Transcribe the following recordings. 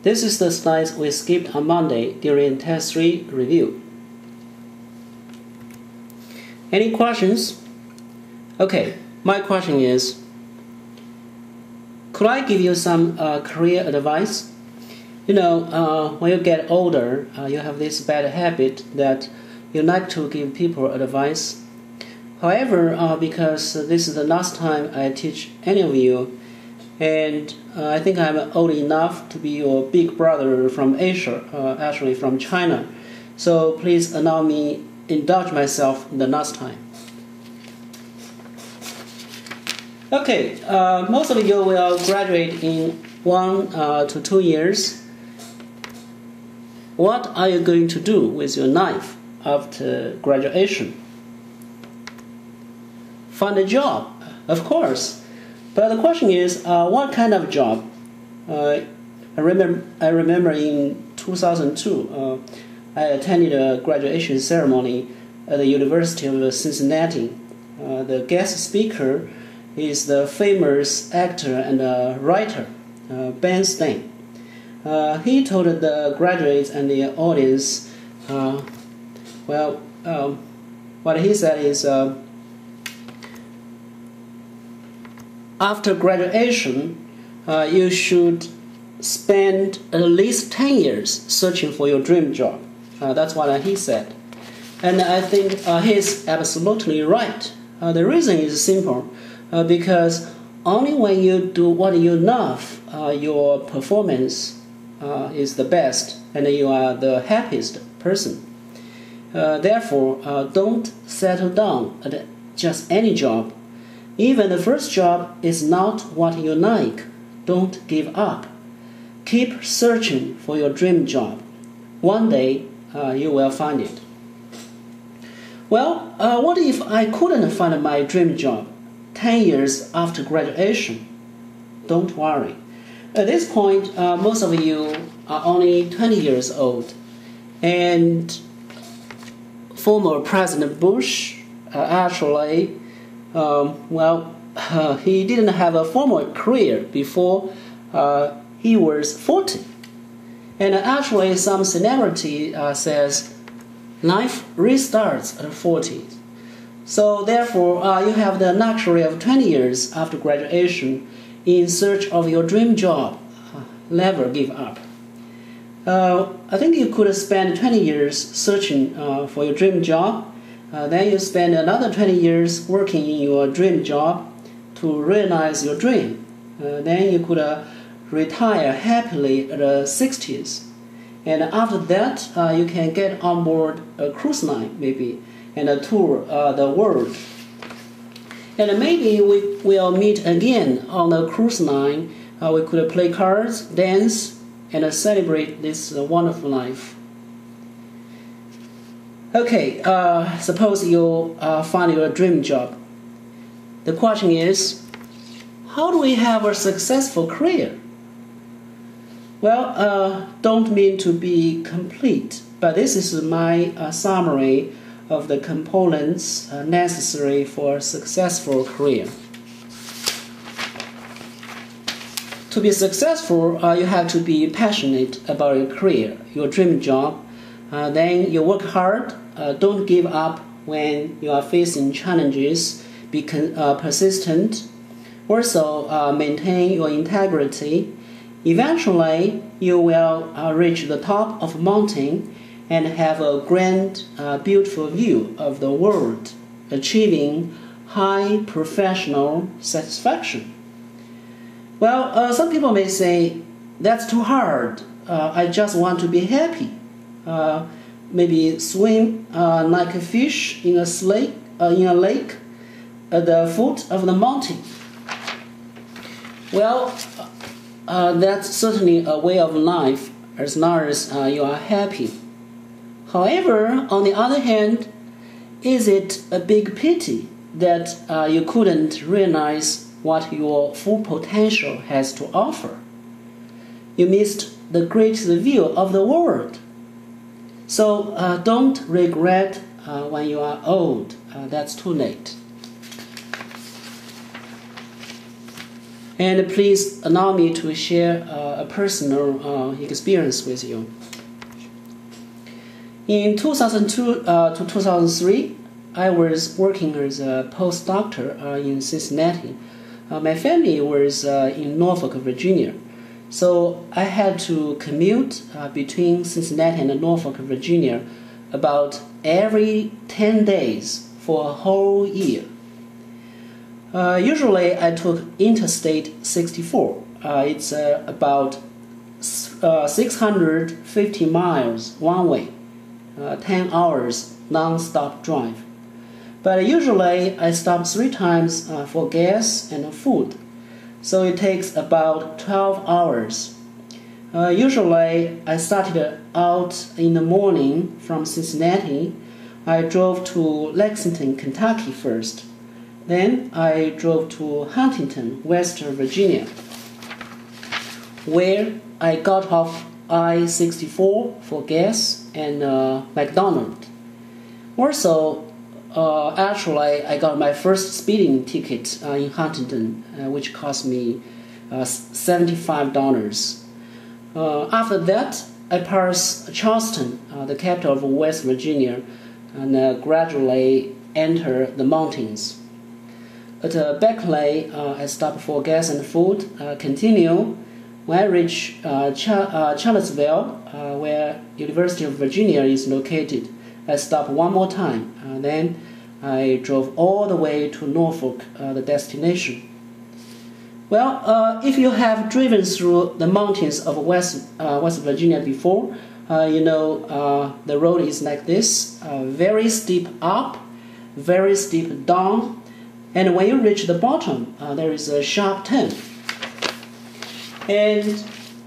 This is the slides we skipped on Monday during Test 3 review. Any questions? Okay, my question is, could I give you some career advice? You know, when you get older, you have this bad habit that you like to give people advice. However, because this is the last time I teach any of you, and I think I'm old enough to be your big brother from Asia, actually from China. So please allow me indulge myself the last time. Okay, most of you will graduate in 1 to 2 years. What are you going to do with your life after graduation? Find a job, of course. But the question is, what kind of job? I remember in 2002, I attended a graduation ceremony at the University of Cincinnati. The guest speaker is the famous actor and writer, Ben Stein. He told the graduates and the audience, what he said is, after graduation, you should spend at least 10 years searching for your dream job. That's what he said. And I think he's absolutely right. The reason is simple, because only when you do what you love, your performance is the best and you are the happiest person. Therefore, don't settle down at just any job. Even the first job is not what you like. Don't give up. Keep searching for your dream job. One day, you will find it. Well, what if I couldn't find my dream job 10 years after graduation? Don't worry. At this point, most of you are only 20 years old. And former President Bush actually he didn't have a formal career before he was 40. And actually, some celebrity says life restarts at 40. So therefore, you have the luxury of 20 years after graduation in search of your dream job. Never give up. I think you could spend 20 years searching for your dream job. Then you spend another 20 years working in your dream job to realize your dream. Then you could retire happily at the 60s. And after that, you can get on board a cruise line, maybe, and tour the world. And maybe we will meet again on the cruise line. We could play cards, dance, and celebrate this wonderful life. Okay, suppose you find your dream job. The question is, how do we have a successful career? Well, don't mean to be complete, but this is my summary of the components necessary for a successful career. To be successful, you have to be passionate about your career, your dream job. Then you work hard. Don't give up when you are facing challenges. Be persistent. Also, maintain your integrity. Eventually, you will reach the top of a mountain and have a grand, beautiful view of the world, achieving high professional satisfaction. Well, some people may say, that's too hard. I just want to be happy. Maybe swim like a fish in a lake at the foot of the mountain. Well, that's certainly a way of life as long as you are happy. However, on the other hand, is it a big pity that you couldn't realize what your full potential has to offer? You missed the greatest view of the world. So don't regret when you are old. That's too late. And please allow me to share a personal experience with you. In 2002 to 2003, I was working as a postdoctor in Cincinnati. My family was in Norfolk, Virginia. So I had to commute between Cincinnati and Norfolk, Virginia about every 10 days for a whole year. Usually I took Interstate 64. It's about 650 miles one way, 10 hours non-stop drive. But usually I stop 3 times for gas and food. So it takes about 12 hours. Usually I started out in the morning from Cincinnati. I drove to Lexington, Kentucky first. Then I drove to Huntington, West Virginia, where I got off I-64 for gas and McDonald's. Also, actually, I got my first speeding ticket in Huntington, which cost me $75. After that, I passed Charleston, the capital of West Virginia, and gradually enter the mountains. At Beckley, I stopped for gas and food. Continue. When I reach Charlottesville, where University of Virginia is located, I stopped one more time. Then I drove all the way to Norfolk, the destination. Well, if you have driven through the mountains of West Virginia before, you know the road is like this, very steep up, very steep down, and when you reach the bottom, there is a sharp turn. And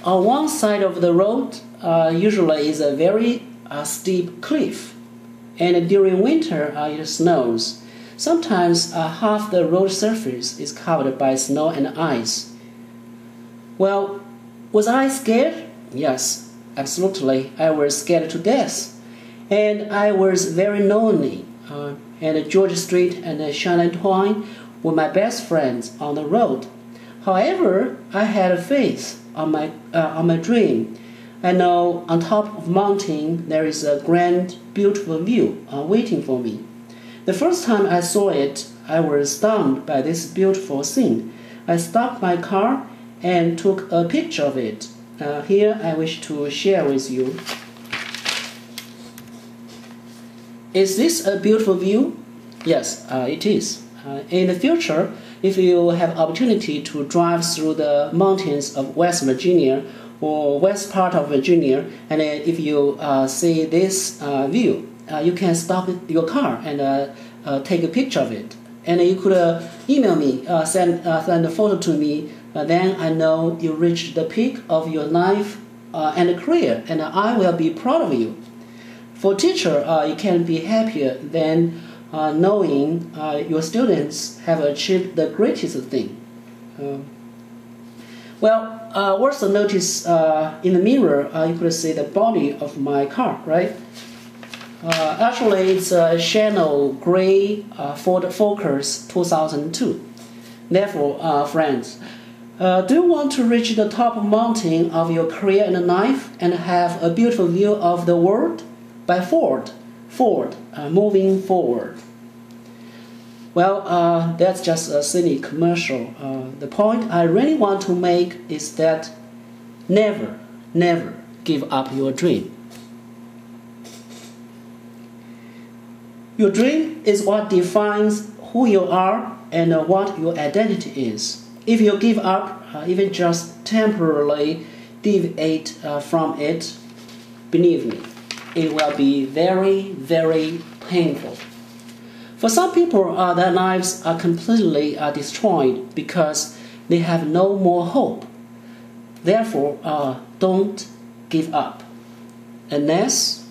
on one side of the road, usually is a very steep cliff. And during winter, it snows. Sometimes half the road surface is covered by snow and ice. Well, was I scared? Yes, absolutely. I was scared to death. And I was very lonely. And George Street and Shannon Twine were my best friends on the road. However, I had faith on my dream. I know on top of the mountain there is a grand, beautiful view waiting for me. The first time I saw it, I was stunned by this beautiful scene. I stopped my car and took a picture of it. Here I wish to share with you. Is this a beautiful view? Yes, it is. In the future, if you have opportunity to drive through the mountains of West Virginia or west part of Virginia, and if you see this view, you can stop your car and take a picture of it. And you could email me, send a photo to me. Then I know you reached the peak of your life and career, and I will be proud of you. For teacher, you can be happier than knowing your students have achieved the greatest thing. Also notice in the mirror, you could see the body of my car, right? Actually, it's a Chanel Gray Ford Focus 2002. Therefore, friends, do you want to reach the top mountain of your career and life and have a beautiful view of the world? By Ford, moving forward. Well, that's just a silly commercial. The point I really want to make is that never give up your dream. Your dream is what defines who you are and what your identity is. If you give up, even just temporarily deviate from it, believe me, it will be very, very painful. For some people, their lives are completely destroyed because they have no more hope. Therefore, don't give up. Unless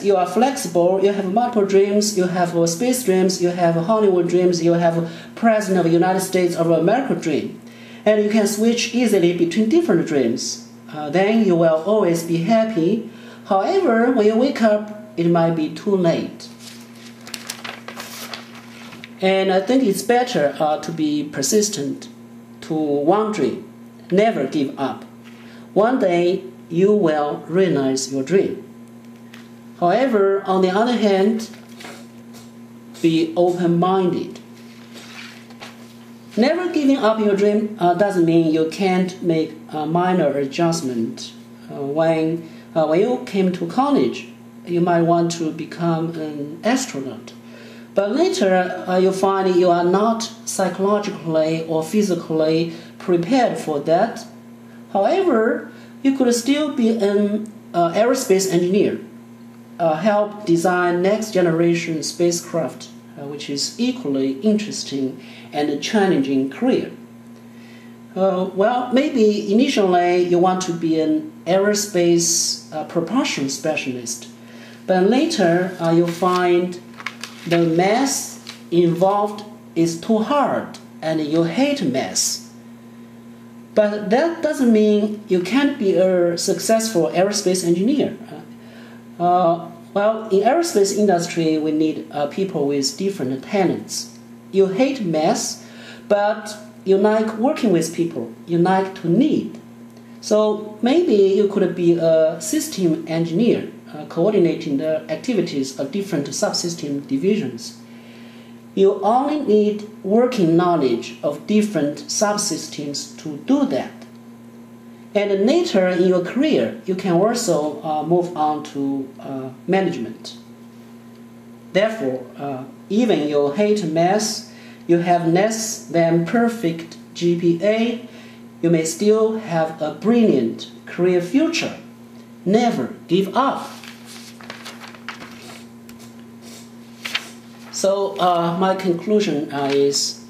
you are flexible, you have multiple dreams, you have space dreams, you have Hollywood dreams, you have President of the United States of America dream, and you can switch easily between different dreams. Then you will always be happy. However, when you wake up, it might be too late. And I think it's better to be persistent to one dream. Never give up. One day you will realize your dream. However, on the other hand, be open-minded. Never giving up your dream doesn't mean you can't make a minor adjustment. When you came to college, you might want to become an astronaut. But later, you find you are not psychologically or physically prepared for that. However, you could still be an aerospace engineer, help design next-generation spacecraft, which is equally interesting and challenging career. Well, maybe initially you want to be an aerospace propulsion specialist, but later you find the math involved is too hard and you hate math. But that doesn't mean you can't be a successful aerospace engineer. Well, in aerospace industry, we need people with different talents. You hate math, but you like working with people. You like to lead. So maybe you could be a system engineer, coordinating the activities of different subsystem divisions. You only need working knowledge of different subsystems to do that. And later in your career, you can also move on to management. Therefore, even you hate math, you have less than perfect GPA, you may still have a brilliant career future. Never give up. So my conclusion is,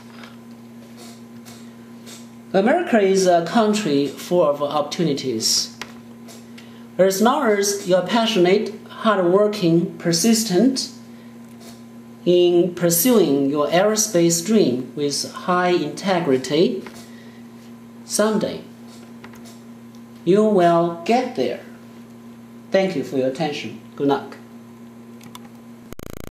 America is a country full of opportunities. As long as you are passionate, hardworking, persistent in pursuing your aerospace dream with high integrity, someday you will get there. Thank you for your attention. Good luck.